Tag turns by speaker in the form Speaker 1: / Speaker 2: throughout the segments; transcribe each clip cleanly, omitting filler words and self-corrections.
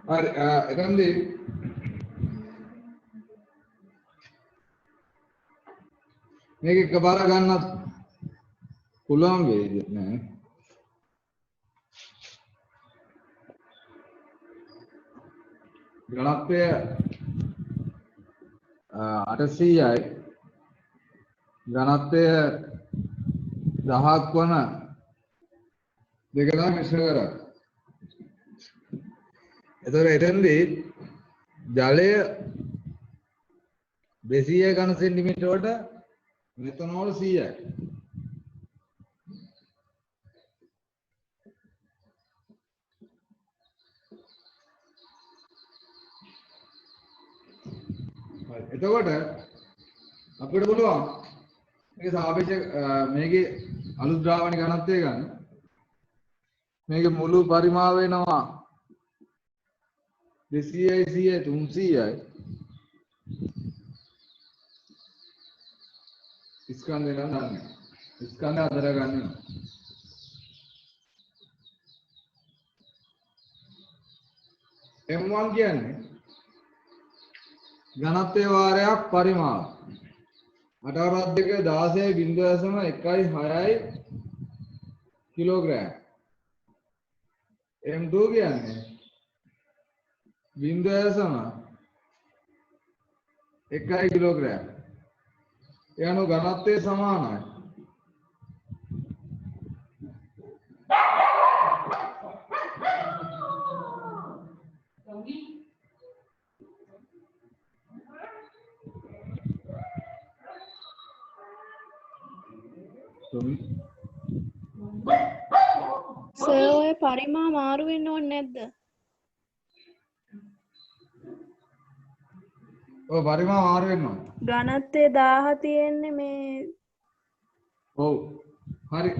Speaker 1: හරි එතනදී මේක එකපාර ගන්නත් පුළුවන් වේද නෑ ගණත්වය 800යි ඝනත්වය 1000ක් වන දෙක තමයි මිශ්‍ර කරන්නේ. එතකොට එතෙන්දී ජලය 200 ඝන සෙන්ටිමීටර වලට මෙතනෝල් 100යි. එතකොට අපිට පුළුවන් මේක සාපේක්ෂ මේකේ අලුත් ද්‍රාවණ ඝනත්වය ගන්න. මේකේ මුළු පරිමාව වෙනවා 200යි 100යි 300යි. ස්කන්ධය නම් ගන්න. ස්කන්ධ අතර ගන්න. M1 කියන්නේ ඝනත්වය වාරයක් පරිමාව 8 16.1.6යි කිලෝග්‍රෑම්. M2 කියන්නේ 0.1 කිලෝග්‍රෑම්. ඒ අනුව ඝනත්වය සමානයි.
Speaker 2: සර් ඔය පරිමා මාරු වෙන්න ඕනේ නැද්ද?
Speaker 1: ඔව් පරිමා මාරු වෙන්න ඕනේ.
Speaker 2: ඝනත්වය 1000 තියෙන්නේ මේ
Speaker 1: ඔව් හරි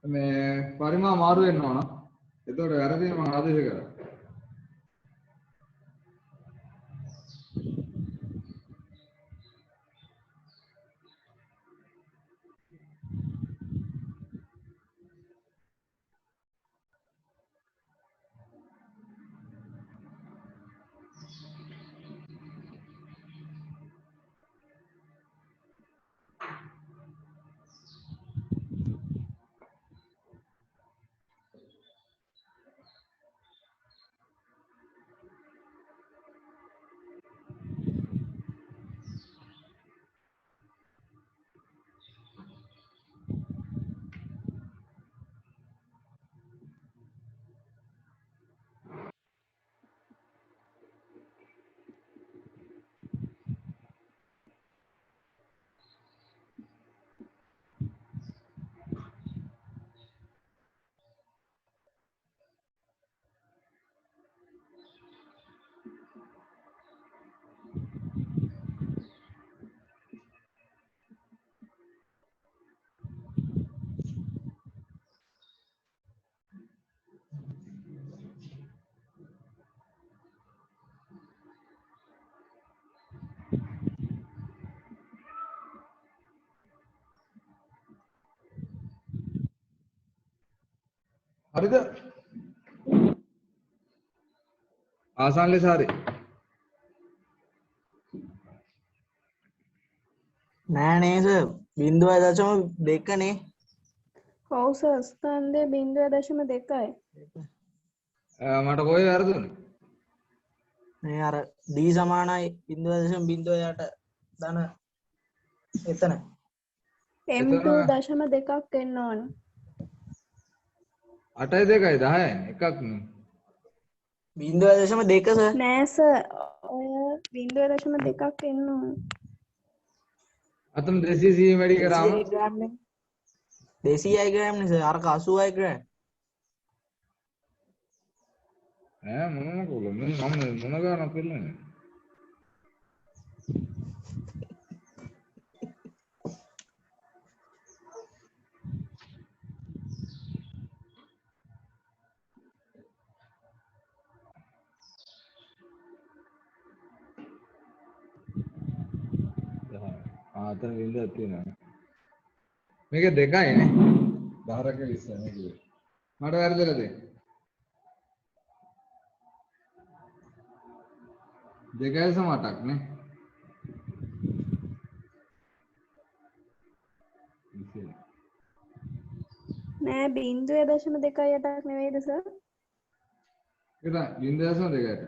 Speaker 1: මේ පරිමා මාරු වෙන්න ඕන. එතකොට වැරදිනේ මම ආදේශ කරා. හරිද? ආසන්න ලෙස හරි.
Speaker 3: නෑ නේ සර් 0.2 නේ.
Speaker 2: ඔව් සර් ස්කන්ධය 0.2යි.
Speaker 1: මට කොහේ වැරදුනේ?
Speaker 3: මේ අර D සමානයි 0.08 ධන එතන
Speaker 2: M2 දශම දෙකක් එන්න ඕන.
Speaker 1: 8.2 10 එකක් නේ.
Speaker 3: 0.2 සර්.
Speaker 2: නෑ සර් ඔය 0.2ක් එන්න ඕන.
Speaker 1: අතන 200 වැඩි කරාම
Speaker 3: 200 ග්‍රෑම් නේ. 200 ග්‍රෑම් නේ සර්. අරක 80 ග්‍රෑම්.
Speaker 1: ඈ මොනම කොල්ල මම මොන ගානක් වෙන්නේ. අතන වින්දක් තියෙනවා. මේක දෙකයි නේ. 10ක 20 නේ කිව්වේ. මට වැරදිලාද? දෙකයි සමටක් නේ.
Speaker 2: නෑ 0.2ක් නෙවෙයිද සර්?
Speaker 1: ඒක 0.2ට.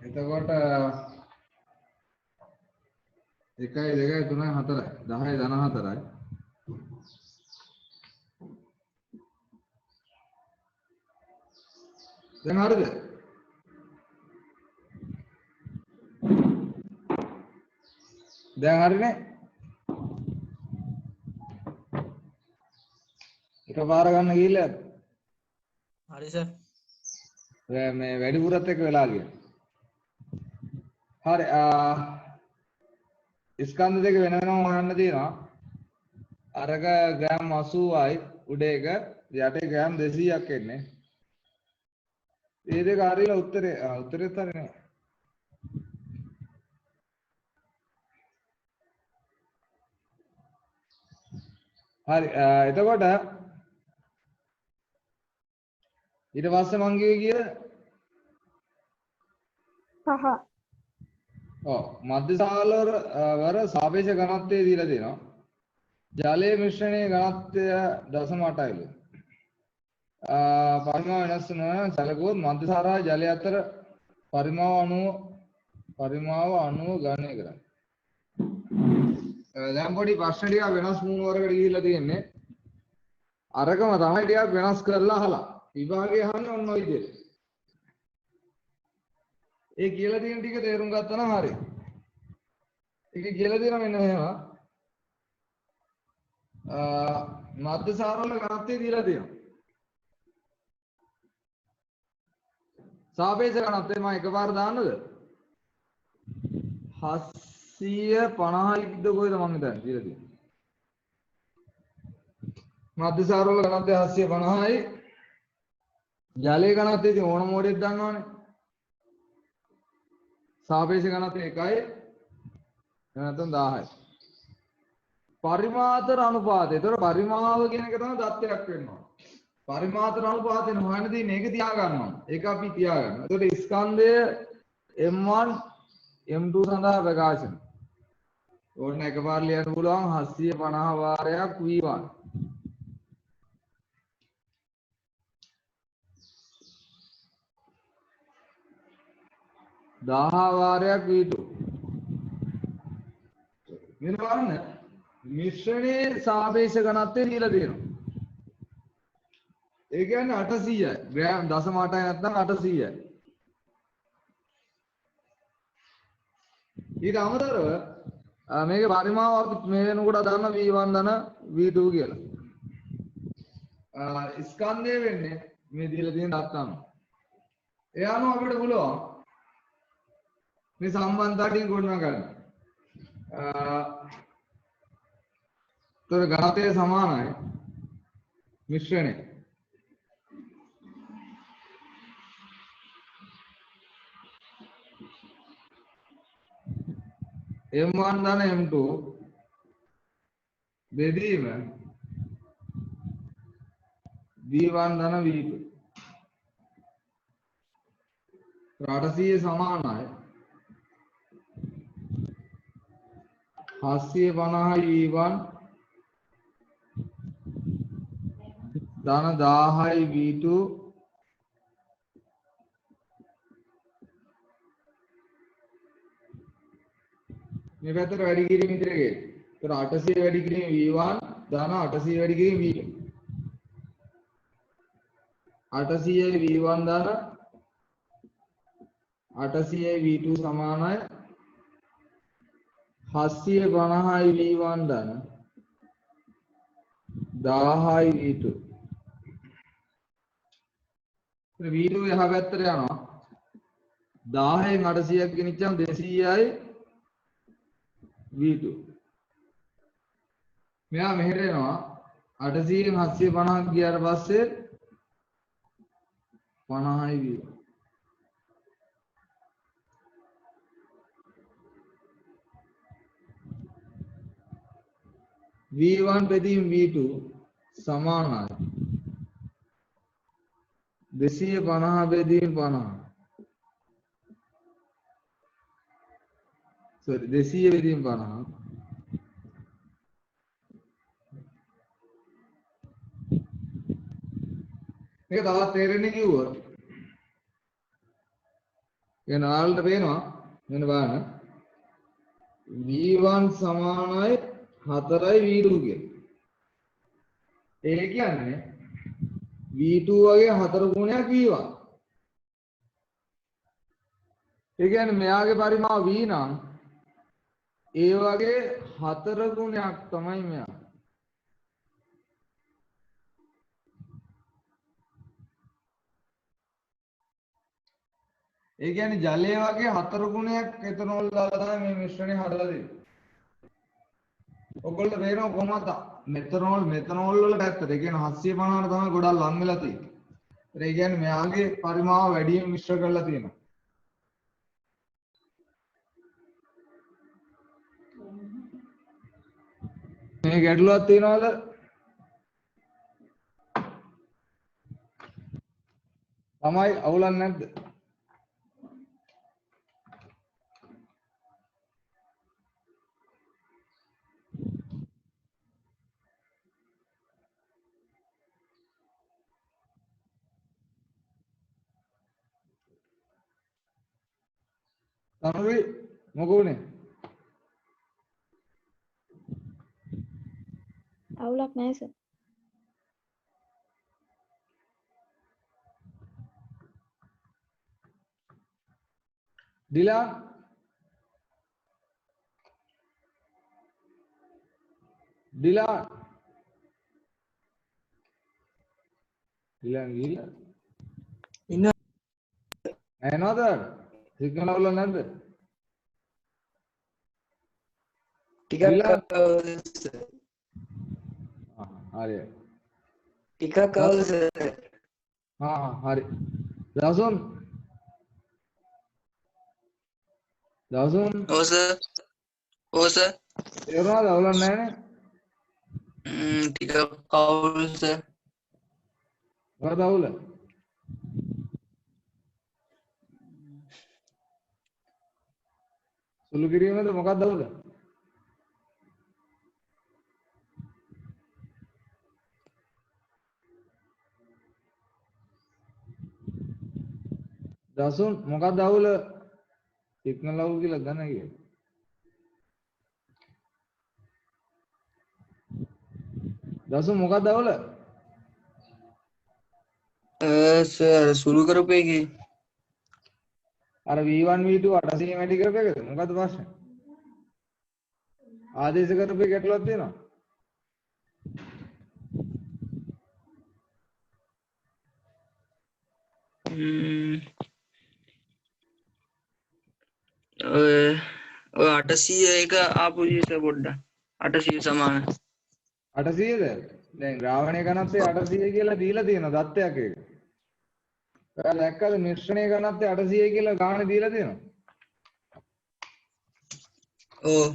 Speaker 1: එතකොට 1 2 3 4 10 ධන 4යි. දැන් හරිද? දැන් හරිනේ. එකපාර ගන්න ගිහිල්ලාද?
Speaker 3: හරි සර්.
Speaker 1: මේ වැඩිපුරත් එක්ක වෙලා ගියා. හරි ස්කන්ධ දෙක වෙන වෙනම හොයන්න තියෙනවා. අරක ග්‍රෑම් 80යි උඩ එක යටේ ග්‍රෑම් 200ක් එන්නේ. මේ දෙක හරියලා උත්තරේ උත්තරෙත් හරි නෑ. හරි එතකොට ඊට පස්සේ මං කිව්වේ කීයද?
Speaker 2: 5.
Speaker 1: ඔව් මධ්‍යසාල වර සාපේක්ෂ ඝනත්වය දීලා තියෙනවා. ජලයේ මිශ්‍රණයේ ඝනත්වය 0.8යිලු. පරිමාව වෙනස් වෙනවා සැලකුවොත් මධ්‍යසාරා ජලය අතර පරිමාව අණුව ගණනය කරන්න. දැන් පොඩි ප්‍රශ්න ටිකක් වෙනස් මූණ වරකට ගිහිල්ලා තියෙන්නේ. අරකම තමයි ටිකක් වෙනස් කරලා අහලා. විභාගයේ අහන්න ඔන්න ඔය විදිහට. ඒ කියලා තියෙන ටික තේරුම් ගත්තා නම් හරි. ඒක කියලා තියෙන මෙන්න මෙහෙම. මධ්‍යසාර වල ඝනත්වය දීලා තියෙනවා. සාපේක්ෂ ඝනත්වය මම එකපාර දාන්නද? 750යිද කොහෙද මම හිතන්නේ දීලා තියෙන්නේ. මධ්‍යසාර වල ඝනත්වය 750යි. ජලයේ ඝනත්වය ඉතින් ඕන මොඩෙක් දන්නවනේ. සාපේක්ෂ ඝනත්වය 1යි. නැත්නම් 10යි. පරිමාතර අනුපාතය. ඒතර පරිමාව කියන එක තමයි දත්තයක් වෙනවා. පරිමාතර අනුපාතය හොයන්න තියෙන්නේ ඒක තියා ගන්නවා. ඒක අපි තියා ගන්නවා. ඒතකොට ස්කන්ධය M1 M2 සඳහා ප්‍රකාශන. ඕන්න එකපාර ලියන්න පුළුවන් 750 වාරයක් V1. 10 වාරයක් V2. මෙන්න බලන්න මිශ්‍රණයේ සාපේක්ෂ ඝනත්වය දීලා තියෙනවා. ඒ කියන්නේ 800යි. ග්‍රෑම් 0.8යි නැත්නම් 800යි. ඊට අමතරව මේකේ පරිමාව අපි මේ වෙනකොට දාන්න V1 ධන V2 කියලා. ස්කන්ධය වෙන්නේ මේ දීලා තියෙන දත්ත අනුව. ඒ අනුව අපිට පුළුවන් මේ සම්බන්ධතා ටික ගොඩනගා ගන්න. තොර ඝනත්වය සමානයි මිශ්‍රණය. M1 ධන M2 බෙදීම V1 ධන V2 800 සමානයි 750යි V1 ධන 10යි V2 / මේ පැත්තට වැඩි කිරීම විතර ගියේ. ඒතර 800 වැඩි කිරීම V1 දාන 800 වැඩි කිරීම V2. 800 V1 දාන 800 V2 සමානයි 750 V1 දාන 1000 V2. V2 එහා පැත්තට යනවා 1000න් 800ක් ගෙනිච්චාම 200යි V2. මෙයා මෙහෙට එනවා 800න් 750ක් ගියාට පස්සේ 50යි V1. V1 බෙදීම V2 සමානයි 250 බෙදීම 50. sorry 200 බෙදීම 50. මේක තවත් තේරෙන්නේ කිව්වොත් එන ආල්ට පේනවා මෙන්න බලන්න V1 සමානයි 4යි V2 කියලා. ඒ කියන්නේ V2 වගේ 4 ගුණයක් V1. ඒ කියන්නේ මෙයාගේ පරිමාව V නම් ඒ වගේ 4 ගුණයක් තමයි මෙයා. ඒ කියන්නේ ජලය වගේ 4 ගුණයක් එතනෝල් දාලා තමයි මේ මිශ්‍රණය හදලා දෙන්නේ. ඔයගොල්ලෝ පේනවා කොහොමද මෙතනෝල් වල පැත්තට. ඒ කියන්නේ 750ට තමයි ගොඩක් ලං වෙලා තියෙන්නේ. ඒ කියන්නේ මෙයාගේ පරිමාව වැඩියෙන් මිශ්‍ර කරලා තියෙනවා. මේ ගැටලුවක් තියනවද? තමයි අවුලක් නැද්ද? තනුයි මොකෝනේ?
Speaker 2: අවුලක් නැහැ සර්.
Speaker 1: දිලා ගිහිල්ලා
Speaker 3: ඉන්න
Speaker 1: ඇහෙනවද? සිග්නල් වල නැද්ද?
Speaker 3: ටිකක්
Speaker 1: දිලා
Speaker 3: සර්.
Speaker 1: හරි.
Speaker 3: ටිකක් අවුල් සර්.
Speaker 1: හරි. දවසොන්
Speaker 3: ඔව් සර්. ඔව් සර්.
Speaker 1: තේරුණාද? අවුලක් නැහැ නේ?
Speaker 3: ටිකක් අවුල් සර්.
Speaker 1: මොකද අවුල? සුළු කිරීමද මොකක්ද අවුල? දසුන් මොකක්ද අවුල? සිග්නල් අවුල් කියලා දන්නේ කියලා. දසුන් මොකක්ද අවුල?
Speaker 3: සර් සුළු කරපු එකේ
Speaker 1: අර V1 V2 800 වැඩි කරපු එකද? මොකද්ද ප්‍රශ්නේ? ආදේශ කරපු එක ගැටලුවක් තියෙනවා.
Speaker 3: ඔය 800 එක ආපු විදිහට පොඩ්ඩක් 800 සමාන
Speaker 1: 800ද? දැන් ග්‍රාහණය ඝනත්වය 800 කියලා දීලා තියෙනවා දත්තයක් එක. ඔයාලා දැක්කද මිශ්‍රණයේ ඝනත්වය 800 කියලා ගාණ දීලා තියෙනවා.
Speaker 3: ඔව්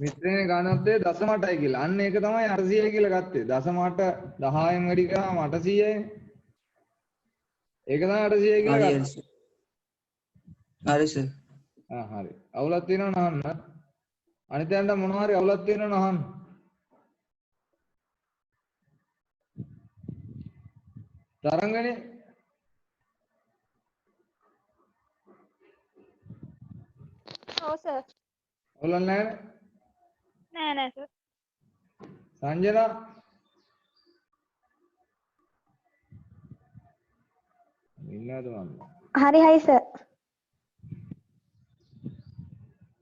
Speaker 1: මිශ්‍රණයේ ඝනත්වය 0.8යි කියලා. අන්න ඒක තමයි 800 කියලා ගත්තේ. 0.8 10න් වැඩි කරාම 800යි. ඒක තමයි 800 කියලා ගත්තේ.
Speaker 3: හරි සර්.
Speaker 1: හරි. අවුලක් තියෙනවද අහන්න. අනිතයන්ට මොනවා හරි අවුලක් තියෙනවද අහන්න. තරංගනේ
Speaker 2: ඔව් සර්.
Speaker 1: ඔයගොල්ලන් නැහැ
Speaker 2: නෑ සර්.
Speaker 1: සංජනා ඉන්නවද මම
Speaker 2: හරි සර්.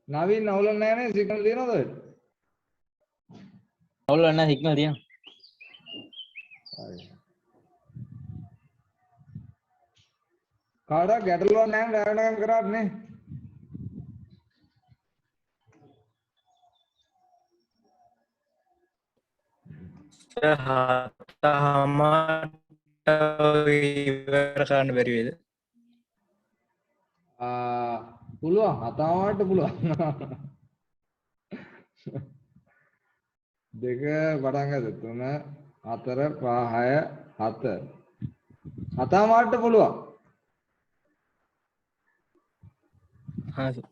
Speaker 1: නවීන් ඔයගොල්ලන් නැහැ නේ සිග්නල් තියෙනවද ඔය
Speaker 4: ඔයගොල්ලෝ නැහැ සිග්නල් තියෙනවා.
Speaker 1: හරි කාටවත් ගැටලුවක් නැහැ රැකගන්න කරාට නේ
Speaker 4: ඉවර කරන්න බැරි වේද?
Speaker 1: පුළුවන් හතාවට පුළුවන් දෙක පටන් ගත්ත 3 4 5 6 7 හතාවට පුළුවන්
Speaker 4: හා සර්.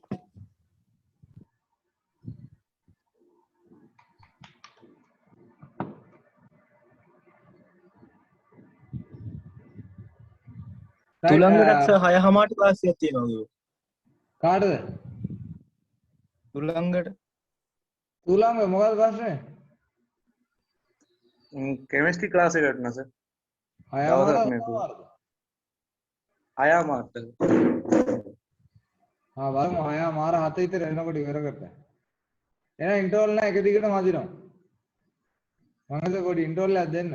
Speaker 4: තුලංගටත් සර් 6:00ට ක්ලාස් එකක් තියෙනවා කිව්වා.
Speaker 1: කාටද
Speaker 4: තුලංගට
Speaker 1: තුලංග මොකක්ද ප්‍රශ්නේ
Speaker 3: කෙමිස්ට්‍රි ක්ලාස් එකට නේද සර්?
Speaker 1: හයමාරද
Speaker 3: අයාමාට
Speaker 1: බලමු හයමාර 7 විතර එනකොට ඉවර කරලා එහෙනම් ඉන්ටර්වල් නැහැ එක දිගටම අදිනවා මංගල පොඩි ඉන්ටර්වල් එකක් දෙන්න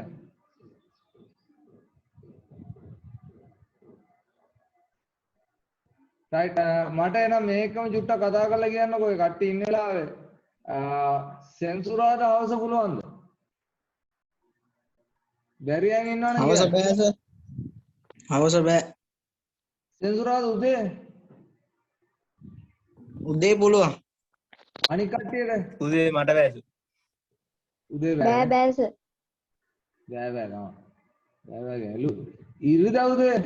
Speaker 1: රයිට් මට එනම් මේකම චුට්ටක් කතා කරලා කියන්නකෝ ඒ කට්ටිය ඉන්න වෙලාවේ සෙන්සුරාට අවශ්‍ය පුළුවන්ද බැරියන් ඉන්නවනේ
Speaker 3: හවස බෑ සර්. හවස බෑ.
Speaker 1: සෙන්සුරාද උදේ
Speaker 3: උදේ පුළුවන්.
Speaker 1: අනික කට්ටියට
Speaker 4: උදේ මට බෑ සර්.
Speaker 1: උදේ
Speaker 2: බෑ සර්.
Speaker 1: බෑ ගෑලු ඉරිදා උදේ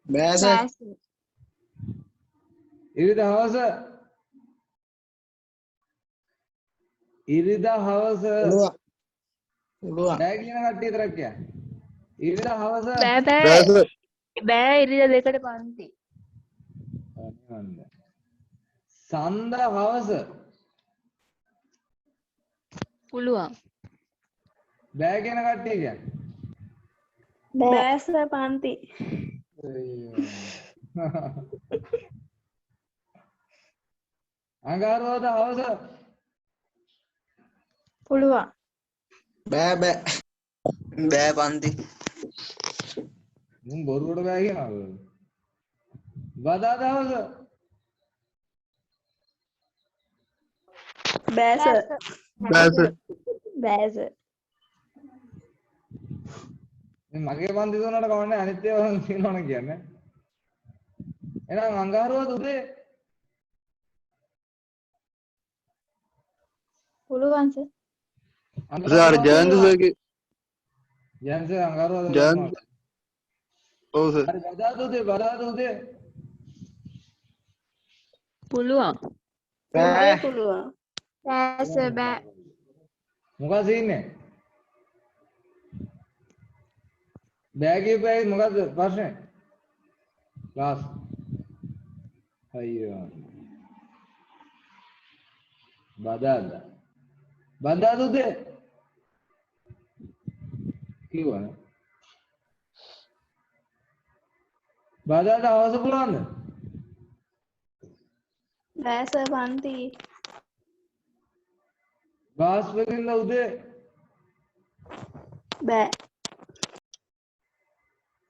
Speaker 3: බෑ සර්.
Speaker 1: ඉරිදා හවස ඉරිදා හවස
Speaker 3: පුළුවන්. පුළුවන්.
Speaker 1: බෑ කියන කට්ටිය විතරක් කියන්න ඉරිදා හවස
Speaker 2: බෑ ඉරිදා දෙකට පන්ති.
Speaker 1: සඳ හවස
Speaker 2: පුළුවන්.
Speaker 1: බෑ කියන කට්ටිය කියන්න
Speaker 2: බෑ සර් පන්ති.
Speaker 1: අඟහරුවාදා හවස
Speaker 2: පුළුවන්.
Speaker 3: බෑ පන්ති.
Speaker 1: මුන් බොරුවට බෑ කියනවද බදාදා හවස
Speaker 2: බෑ සර්. බෑ සර්.
Speaker 1: මේ මගේ පන්ති දුන්නට කවන්නේ අනිත් ඒවා තියෙනවනේ කියන්නේ එහෙනම් අඟහරුවාද උදේ
Speaker 2: පුළුවන් සර්.
Speaker 1: සර් ජයන්ත සර්ගේ ජයන්ත අඟහරුවාද ජයන්ත ඔව් සර් හරි බදාද උදේ
Speaker 2: පුළුවන්.
Speaker 3: බෑ.
Speaker 2: පුළුවන්. බෑ සර් බෑ.
Speaker 1: මොකද ඉන්නේ බෑ කියපේ මොකද ප්‍රශ්නේ ක්ලාස් අයියෝ බදාද උදේ කිව්වනේ බදාද හවස පුළුවන්ද
Speaker 2: බෑ සර් පන්ති.
Speaker 1: බාස්පතින්ද උදේ
Speaker 2: බෑ.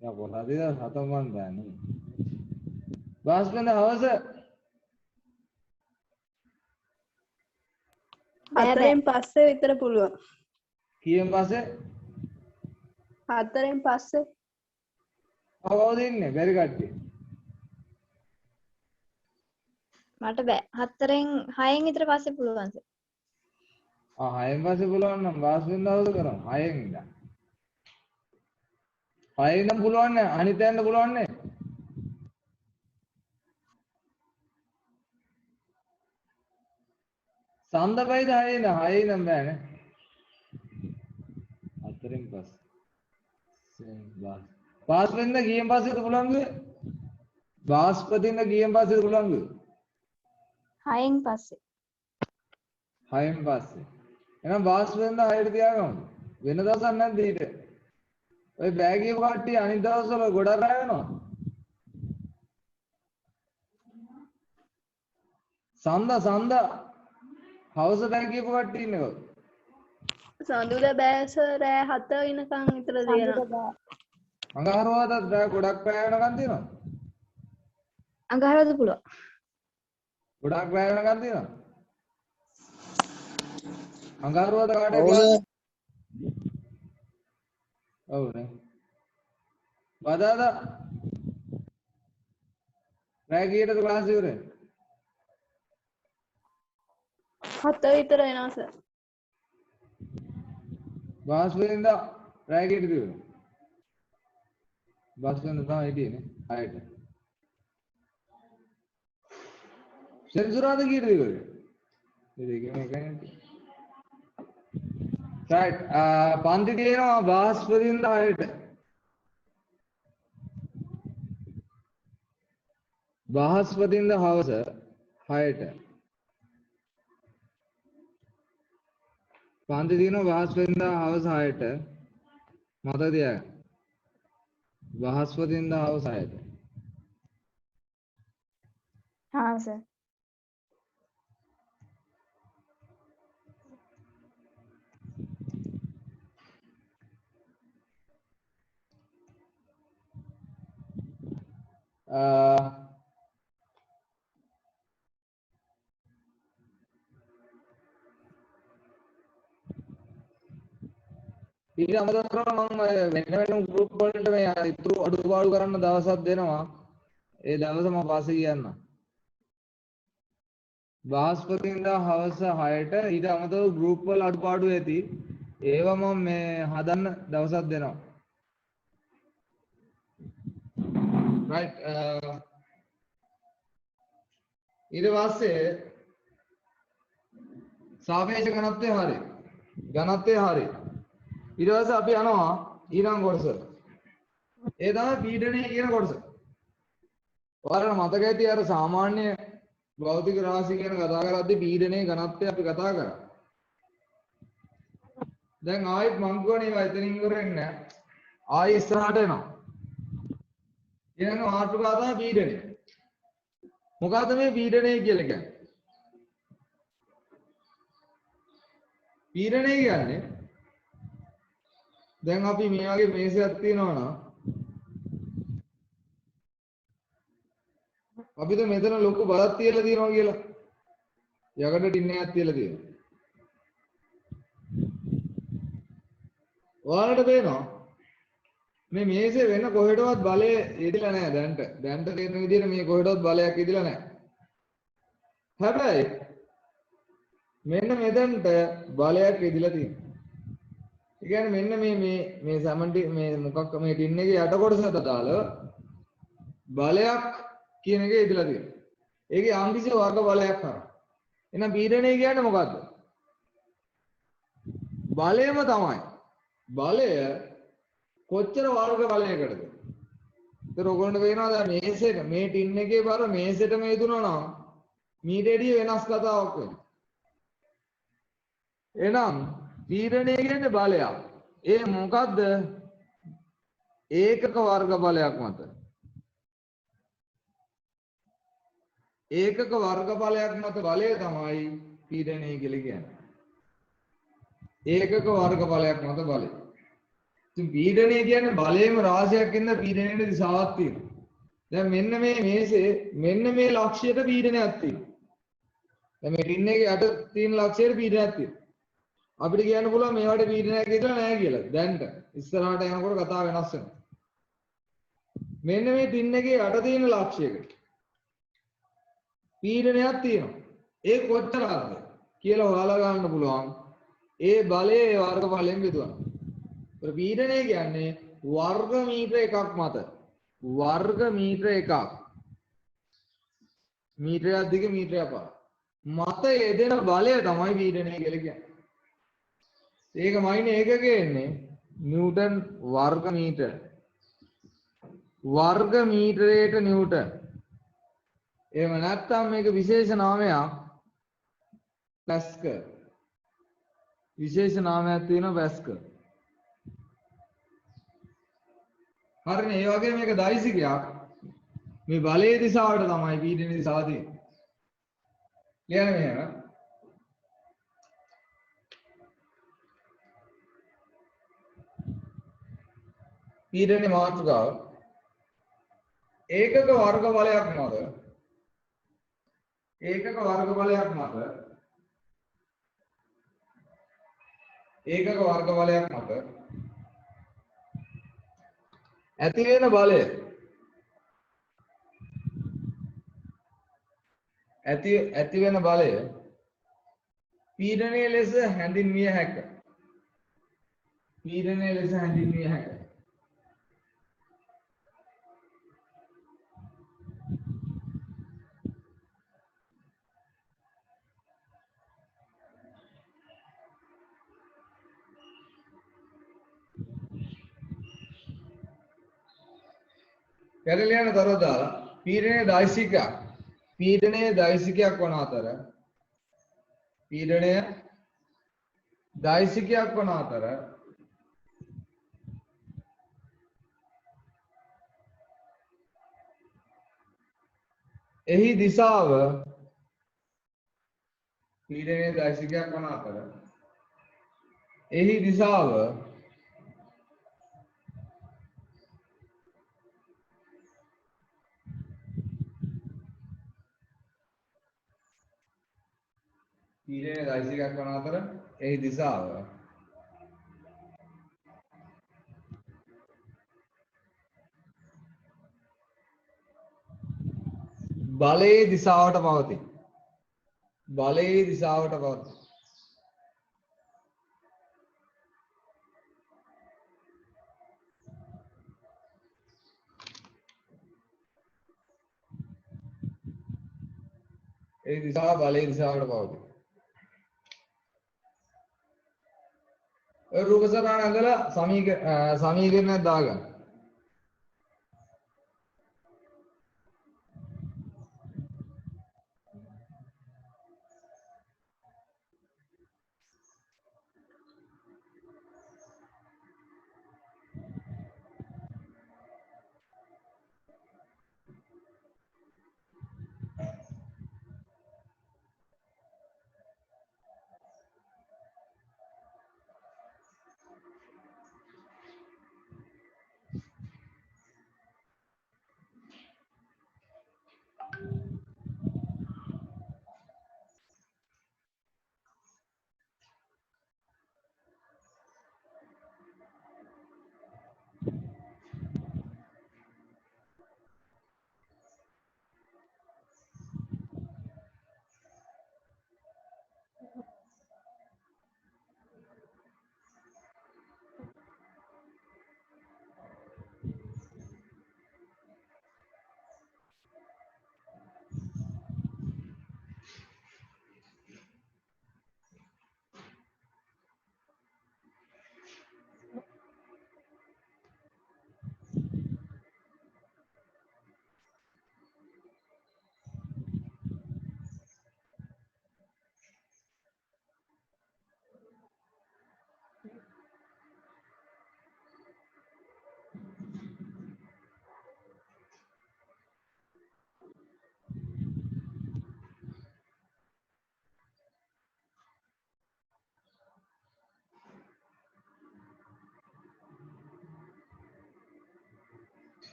Speaker 1: යා කොහොමද හතමන් බෑනේ බාස්පතින්ද හවස
Speaker 2: හතරෙන් පස්සේ විතර පුළුවන්.
Speaker 1: කීයෙන් පස්සේ
Speaker 2: හතරෙන් පස්සේ
Speaker 1: කවුද ඉන්නේ බැරි කට්ටිය
Speaker 2: මට බෑ. හතරෙන් හයෙන් විතර පස්සේ පුළුවන් සර්.
Speaker 1: හයෙන් පස්සේ පුළුවන් නම් බාස්පතින්ද හවස කරමු හයෙන් ඉඳන් හයෙන් නම් පුළුවන් නෑ අනිත් යන්න පුළුවන් නේ සඳ බයිද හයෙන් නම් බෑනේ හතරෙන් පස්සේ බාස්පතින්ද ගියෙන් පස්සේද පුළුවන්ද බාස්පතින්ද ගියෙන් පස්සේද පුළුවන්ද
Speaker 2: 6න් පස්සේ
Speaker 1: 6න් පස්සේ. එහෙනම් වාස් වෙනදා 6ට තියාගමු. වෙන දවසක් නැද්ද ඊට? ඔය බෑග් කියපු කට්ටිය අනිත් දවස්වල ගොඩක් අය වෙනවා. සඳ හවස බෑග් කියපු කට්ටිය ඉන්නකෝ.
Speaker 5: සඳුදා බෑස රෑ 7 වෙනකන් විතර දෙනවා.
Speaker 1: අඟහරුවාදා බෑ ගොඩක් අය වෙනකන් තියෙනවා.
Speaker 2: අඟහරුවාද පුළුවන්.
Speaker 1: ගොඩක් අය වෙනකන් තියෙනවා. අඟහරුවාදා කාටද
Speaker 4: ඔව්
Speaker 1: ක්ලාස්?
Speaker 4: සර්.
Speaker 1: ඔව් නේ. බදාදා රෑ කීයටද ක්ලාස් ඉවරයි?
Speaker 5: 7 විතර එනවා සර්.
Speaker 1: බස් වෙනදා රෑ කීයටද ඉවරයි? බස් වෙනදා තමයි හිටියේ නේ 6ට. සෙන්සුරාදා කීයටද ඉවරයි? මේ දෙකම එකනේ. right පන්ති තියෙනවා බ්‍රහස්පතින්දා 6ට. බ්‍රහස්පතින්දා හවස 6ට. පන්ති තියෙනවා බ්‍රහස්පතින්දා හවස 6ට. මතක තියාගන්න. බ්‍රහස්පතින්දා හවස 6ට.
Speaker 2: හා සර්.
Speaker 1: ඊට අමතරව මම වෙන ගෲප් වලට මේ ඉතුරු අඩුපාඩු කරන්න දවසක් දෙනවා. ඒ දවස මම පස්සේ කියන්නම්. බ්‍රහස්පතින්දා හවස 6ට ඊට අමතරව ගෲප් වල අඩුපාඩු ඇති. ඒවා මම මේ හදන්න දවසක් දෙනවා. right ඊට පස්සේ සාපේක්ෂ ඝනත්වය හරි. ඝනත්වය හරි. ඊට පස්සේ අපි යනවා ඊළඟ කොටස. ඒ තමයි පීඩනය කියන කොටස. ඔයාලට මතක ඇති අර සාමාන්‍ය භෞතික රාශි ගැන කතා කරද්දී පීඩනයේ ඝනත්වය අපි කතා කරා. දැන් ආයෙත් මං කියවනේ ඒවා එතනින් ඉවර වෙන්නේ නැහැ. ආයෙ ඉස්සරහට එනවා. ඊළඟ මාතෘකාව තමයි පීඩනය. මොකද්ද මේ පීඩනය කියලා කියන්නේ? පීඩනය කියන්නේ දැන් අපි මේ වගේ මේසයක් තියනවා නම් අපිට මෙතන ලොකු බලක් තියලා තියෙනවා කියලා. යකඩ ටින් එකක් තියලා තියෙනවා. ඔයාලට පේනවා මේ මේසේ වෙන කොහෙටවත් බලය යෙදিলা නැහැ දැන්ට. දැන්ට තේරෙන විදිහට මේ කොහෙටවත් බලයක් යෙදিলা නැහැ. හැබැයි මෙන්න මෙතනට බලයක් යෙදিলা තියෙනවා. ඒ කියන්නේ මෙන්න මේ 70 මේ මොකක් මේ ටින් එකේ යට කොටසට දාලා බලයක් කියන එක යෙදিলা තියෙනවා. ඒකේ යම්කිසි වර්ග බලයක් කරා. එහෙනම් පීඩනය කියන්නේ මොකද්ද? බලයම තමයි. බලය කොච්චර වර්ග බලයකටද? ඒතර ඔයගොල්ලන්ට පේනවා දැන් මේසෙට මේ ටින් එකේ බර මේසෙටම යෙදුණා නම් මීට එඩිය වෙනස් කතාවක් වෙනවා. එහෙනම් පීඩනය කියන්නේ බලයක්. ඒ මොකද්ද? ඒකක වර්ග බලයක් මත. ඒකක වර්ග බලයක් මත බලය තමයි පීඩනය කියලා කියන්නේ. ඒකක වර්ග බලයක් මත බලය. ඉතින් පීඩනය කියන්නේ බලයේම රාශියක් ඉන්න පීඩනයේ දිශාවක් තියෙනවා. දැන් මෙන්න මේ මේසේ මෙන්න මේ ලක්ෂයට පීඩනයක් තියෙනවා. දැන් මේ ටින් එකේ යට තියෙන ලක්ෂයට පීඩනයක් තියෙනවා. අපිට කියන්න පුළුවන් මේවට පීඩනයක් කියලා නැහැ කියලා. දැන්ට ඉස්සරහට යනකොට කතාව වෙනස් වෙනවා. මෙන්න මේ ටින් එකේ යට තියෙන ලක්ෂයකට පීඩනයක් තියෙනවා. ඒ කොච්චරද කියලා හොයාලා ගන්න පුළුවන්. ඒ බලයේ වර්ග බලයෙන් බෙදුවා. ඒ පීඩනය කියන්නේ වර්ග මීටර එකක් මත වර්ග මීටර එකක් මීටරයක් දිග මීටරයක් පාර මත යෙදෙන බලය තමයි පීඩනය කියලා කියන්නේ. ඒක මයිනේ ඒකකේ එන්නේ නිව්ටන් වර්ග මීටර. වර්ග මීටරයට නිව්ටන්. එහෙම නැත්නම් මේක විශේෂ නාමයක් පැස්ක. විශේෂ නාමයක් තියෙනවා පැස්ක. හරිනේ ඒ වගේ මේක දෛසිකයක්. මේ බලයේ දිශාවට තමයි පීඩන දිශාව තියෙන්නේ. ලියන්න මෙහෙම. පීඩනයේ මාතෘකාව ඒකක වර්ග බලයක් මත ඒකක වර්ග බලයක් මත ඇති වෙන බලය ඇති වෙන බලය පීඩනයේ ලෙස හැඳින්විය හැකිය. පීඩනයේ ලෙස හැඳින්විය හැකිය. කැරලියන තරව දාලා පීඩනයේ දෛසිකයක් වන අතර එහි දිශාව බලයේ දිශාවට පවතී. ඒ දිශාව බලයේ දිශාවට පවතී. රූප සටහන ඇඳලා සමීකරණයක් දාගන්න.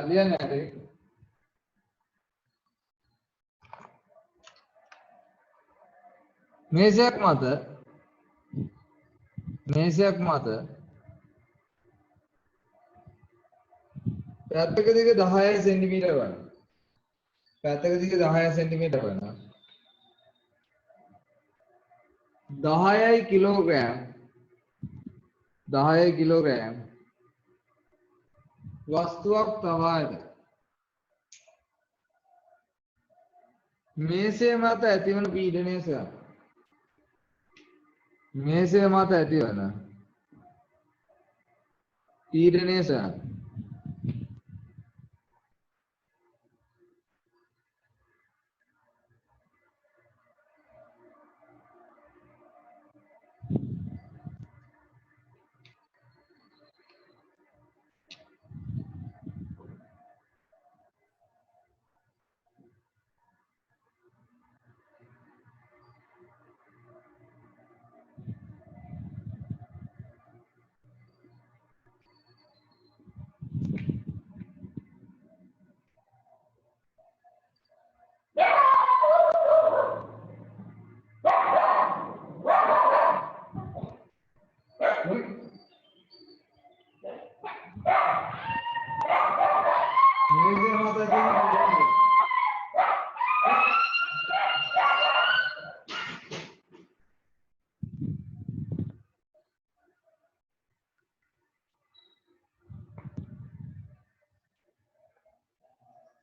Speaker 1: ලියන්න ඇති. මේසයක් මත පැත්තක දිග 10 සෙන්ටිමීටර වන. පැත්තක දිග 10 සෙන්ටිමීටර වන 10 කිලෝග්‍රෑම් වස්තුවක් තබා ඇත. මේසය මත ඇතිවන පීඩනය සොයන්න. මේසය මත ඇතිවන පීඩනය සොයන්න.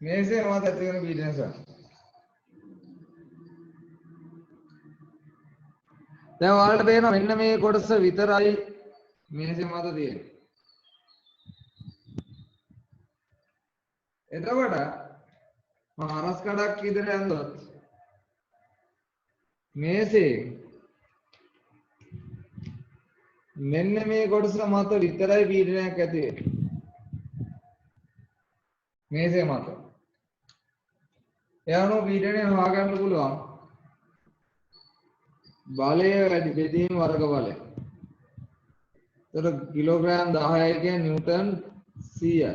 Speaker 1: මේසය මත ඇතිවන පීඩනය සොයන්න. දැන් ඔයාලට පේනවා මෙන්න මේ කොටස විතරයි මේසය මත තියෙන්නේ. එතකොට මම හරස් කඩක් ඉදිරියට ඇඳුවත් මේසේ මෙන්න මේ කොටස මත විතරයි පීඩනයක් ඇති වෙන්නේ. මේසේ මත. එයානෝ පීඩනය හොයාගන්න පුළුවන්. බලය වැඩි බෙදීම වර්ග බලය. ඒතර කිලෝග්‍රෑම් 10යි කියන්නේ නිව්ටන් 100යි.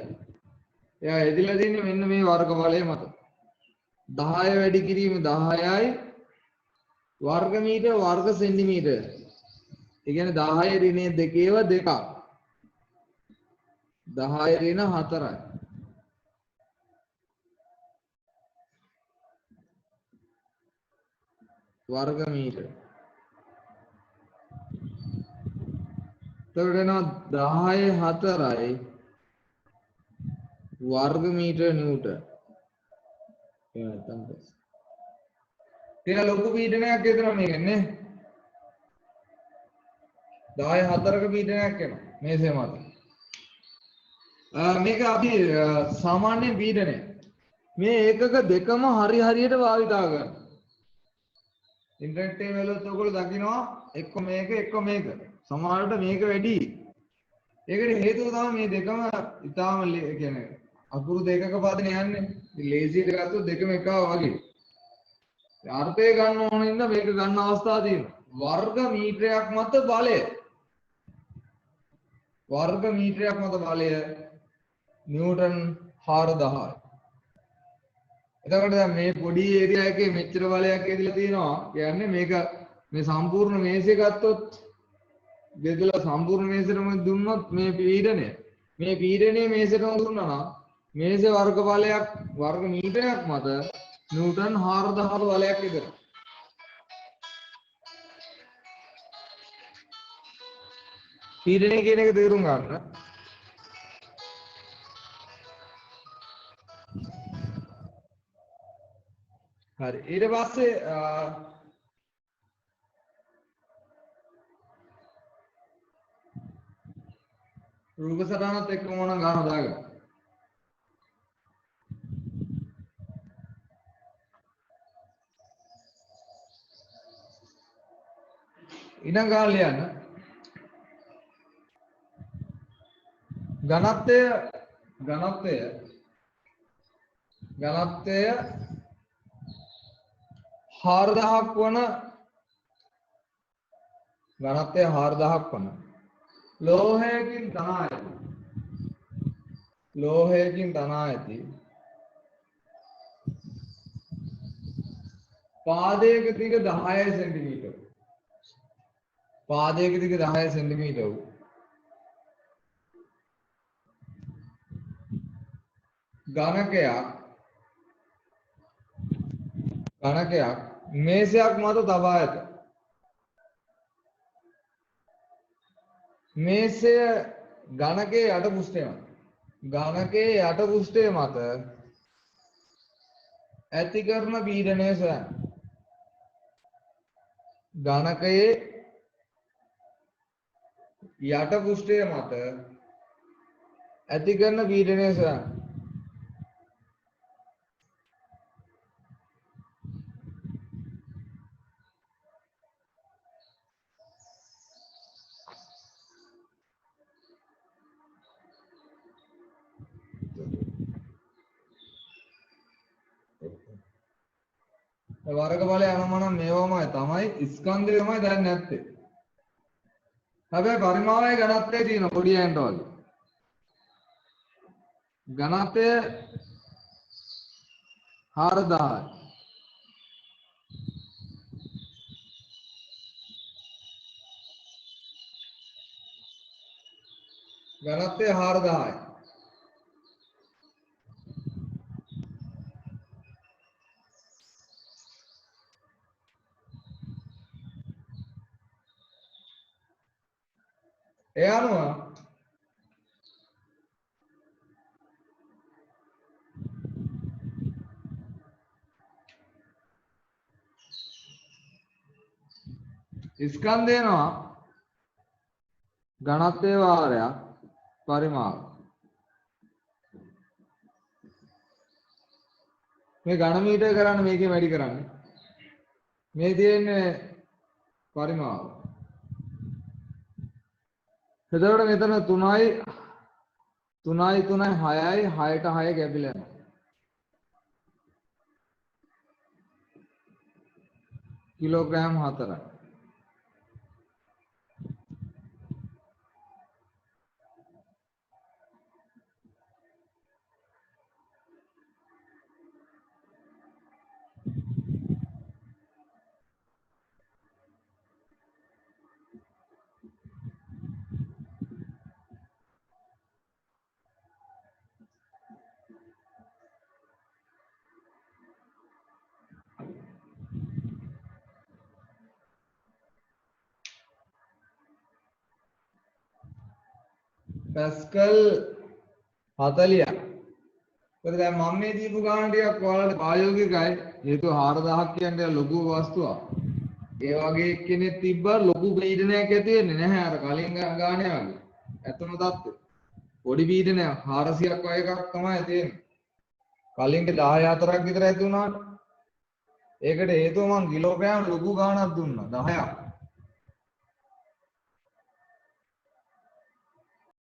Speaker 1: එයා එදිලා තින්නේ මෙන්න මේ වර්ග බලය මත. 10 වැඩි කිරීම 10යි වර්ග මීටර වර්ග සෙන්ටිමීටර. ඒ කියන්නේ 10 ඍණයේ දෙකේව දෙකක්. 10 ඍණ 4යි. वर्ग मीटर එතකොට එනවා 10 वर्ग मीटर न्यूटन තියෙන ලොකු පීඩනයක් එතන මේකනේ 10 පීඩනයක් එනවා මේසෙ මත මේක අපි සාමාන්‍ය පීඩනය මේ ඒකක දෙකම හරියට භාවිතා කරනවා ඉන්ටර්නෙට් එකේ වලත් ඔයගොල්ලෝ දකිනවා එක්ක මේක සමහරවිට මේක වැඩි. ඒකට හේතුව තමයි මේ දෙකම ඉතාලම කියන්නේ අකුරු දෙකක පදනේ යන්නේ. ලේසියට ගත්තොත් දෙකම එකව වගේ. අර්ථය ගන්න ඕන ඉඳලා මේක ගන්න අවස්ථාව තියෙනවා. වර්ග මීටරයක් මත බලය. වර්ග මීටරයක් මත බලය නිව්ටන් 4000යි. එතකොට දැන් මේ පොඩි ඒරියා එකේ මෙච්චර බලයක් ඇදලා තියෙනවා කියන්නේ මේක මේ සම්පූර්ණ මේසෙ ගත්තොත් බෙදලා සම්පූර්ණ මේසෙටම දුන්නොත් මේ පීඩනය මේසෙටම දුන්නා නම් මේසෙ වර්ග බලයක් වර්ග මීටරයක් මත නිව්ටන් 4000 බලයක් විතර. පීඩනය කියන එක තේරුම් ගන්න. හරි ඊට පස්සේ රූප සටහනත් එක්ක මොන ගන්න දාගන්න. ඊළඟ ගාන ලියන්න. ඝනත්වය 4000ක් වන ලෝහයකින් ලෝහයකින් තනා ඇති පාදයක දිග 10 සෙන්ටිමීටර්. පාදයක දිග 10 සෙන්ටිමීටර් වූ ඝනකයක් මේසයක් මත තබා ඇත. මේසය ඝනකයේ යට පෘෂ්ඨය මත. ඝනකයේ යට පෘෂ්ඨය මත ඇති කරන පීඩනය සොයන්න. ඝනකයේ යට පෘෂ්ඨය මත ඇති කරන පීඩනය සොයන්න. වර්ග බලය අනුමනම් මේවමයි තමයි ස්කන්ධය තමයි දැන් නැත්තේ. හැබැයි පරිමාවය ඝනත්වයේ තියෙන පොඩි ඇන්ට වගේ. ඝනත්වය 4000යි. ඝනත්වය 4000යි. ඒ අනුව ස්කන්ධයනවා ඝනත්වයේ වාරයක් පරිමාව. මේ ඝන මීටර කරන්න මේකේ වැඩි කරන්නේ. මේ තියෙන්නේ පරිමාව. එතකොට මෙතන 3යි 3යි 6යි 6ට 6 කැපිලා යනවා. කිලෝග්‍රෑම් 4යි. පැස්කල් 40ක්. ඒත් දැන් මම මේ දීපු ගාන ටිකක් ඔයාලට ප්‍රායෝගිකයි. හේතුව 4000ක් කියන්නේ ලොකු වස්තුවක්. ඒ වගේ කෙනෙක් තිබ්බා ලොකු පීඩනයක් ඇති වෙන්නේ නැහැ අර කලින් ගානේ වගේ. ඇත්තම தත්ත්වය. පොඩි පීඩනයක් 400ක් වගේ එකක් තමයි තියෙන්නේ. කලින්ට 14ක් විතර ඇති වුණාට. ඒකට හේතුව මං කිලෝග්‍රෑම් ලොකු ගාණක් දුන්නා 10ක්.